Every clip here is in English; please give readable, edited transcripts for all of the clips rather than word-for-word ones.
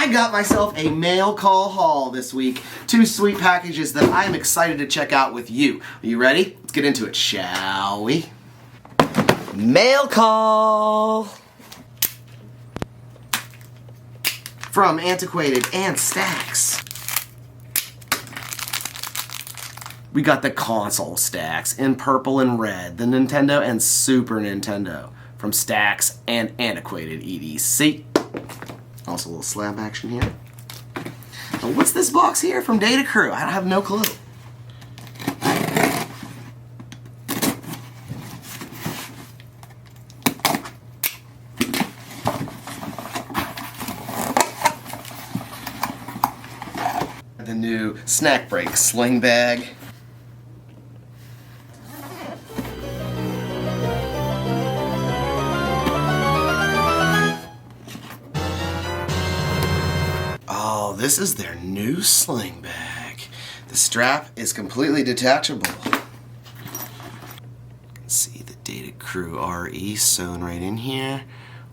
I got myself a mail call haul this week. 2 sweet packages that I'm excited to check out with you. Are you ready? Let's get into it, shall we? Mail call! From Antiquated and Stacks. We got the console stacks in purple and red, the Nintendo and Super Nintendo from Stacks and Antiquated EDC. Also a little slab action here. Now, what's this box here from Data Crew? I have no clue. The new snack break sling bag. Oh, this is their new sling bag. The strap is completely detachable. You can see the Data Crew RE sewn right in here.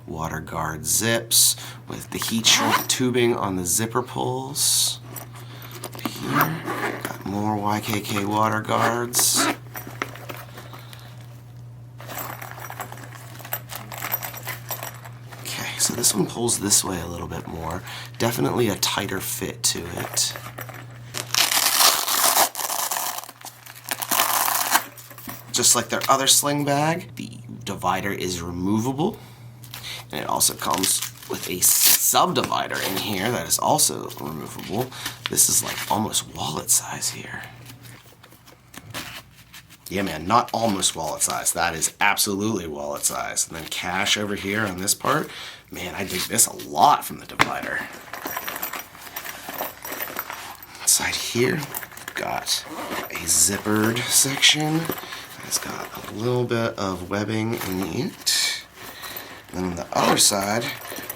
Water guard zips with the heat shrink tubing on the zipper pulls. Here, got more YKK water guards. Okay, so this one pulls this way a little bit more. Definitely a tighter fit to it. Just like their other sling bag, the divider is removable. And it also comes with a subdivider in here that is also removable. This is like almost wallet size here. Yeah, man, not almost wallet size. That is absolutely wallet size. And then cash over here on this part. Man, I dig this a lot from the divider. Inside here, we've got a zippered section. It's got a little bit of webbing in it. And then on the other side,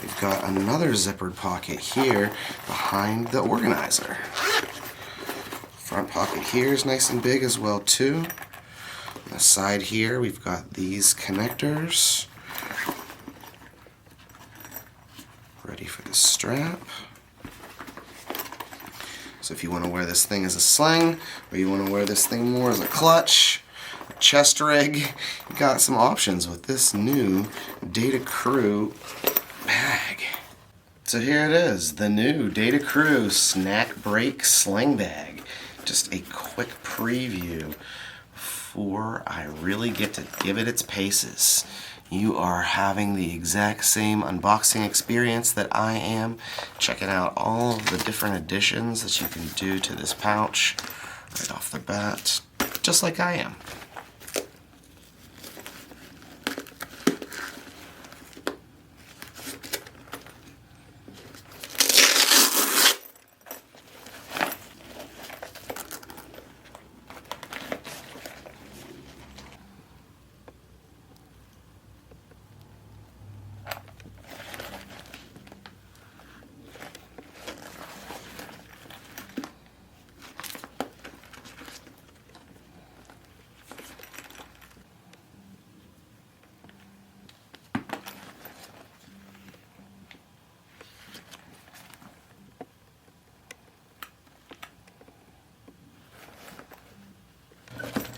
we've got another zippered pocket here behind the organizer. Front pocket here is nice and big as well too. On the side here, we've got these connectors. Ready for the strap. So if you want to wear this thing as a sling, or you want to wear this thing more as a clutch, chest rig, you got some options with this new Data Crew bag. So here it is, the new Data Crew snack break sling bag. Just a quick preview before I really get to give it its paces. You are having the exact same unboxing experience that I am, checking out all of the different additions that you can do to this pouch right off the bat, just like I am.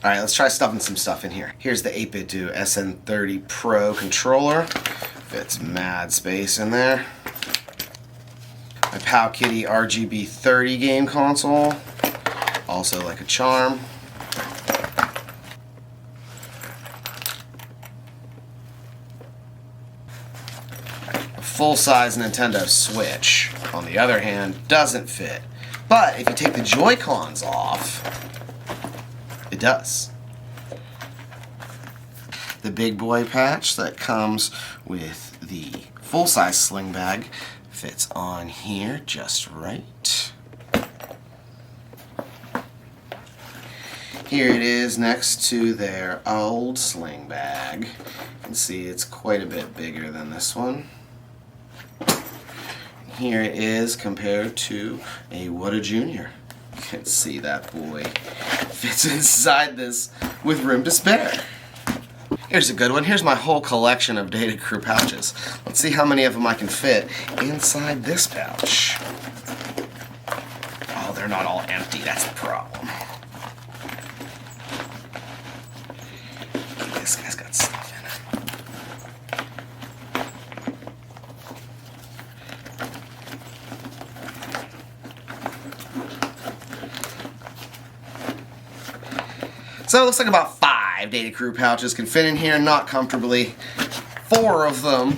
Alright, let's try stuffing some stuff in here. Here's the 8BitDo SN30 Pro controller. Fits mad space in there. My Powkiddy RGB 30 game console. Also like a charm. A full-size Nintendo Switch, on the other hand, doesn't fit. But if you take the Joy-Cons off, it does. The big boy patch that comes with the full-size sling bag fits on here just right. Here it is next to their old sling bag. You can see it's quite a bit bigger than this one. Here it is compared to a What a Junior. You can see that boy fits inside this with room to spare. Here's a good one. Here's my whole collection of Data Crew pouches. Let's see how many of them I can fit inside this pouch. Oh, they're not all empty. That's the problem. This guy's got stuff in it. So it looks like about 5 Data Crew pouches can fit in here, not comfortably. 4 of them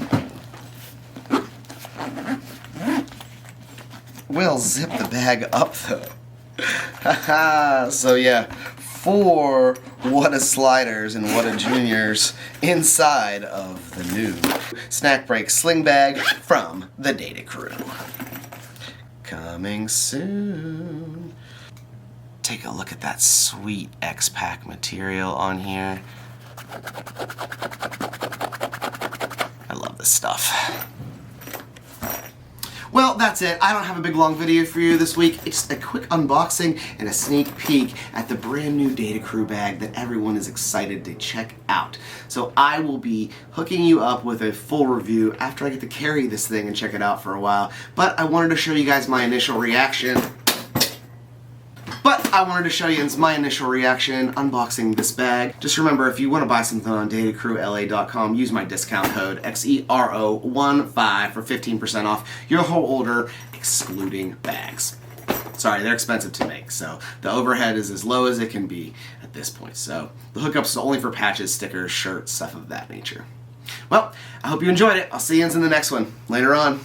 will zip the bag up though. Haha, so yeah, 4 What a Sliders and What a Juniors inside of the new Snack Break Sling Bag from the Data Crew. Coming soon. Take a look at that sweet X-Pack material on here. I love this stuff. Well, that's it. I don't have a big long video for you this week. It's just a quick unboxing and a sneak peek at the brand new Data Crew bag that everyone is excited to check out. So I will be hooking you up with a full review after I get to carry this thing and check it out for a while. But I wanted to show you guys my initial reaction. Unboxing this bag. Just remember, if you want to buy something on datacrewla.com, use my discount code XERO15 for 15% off your whole order, excluding bags. Sorry, they're expensive to make, so the overhead is as low as it can be at this point. So the hookups are only for patches, stickers, shirts, stuff of that nature. Well, I hope you enjoyed it. I'll see you in the next one. Later on.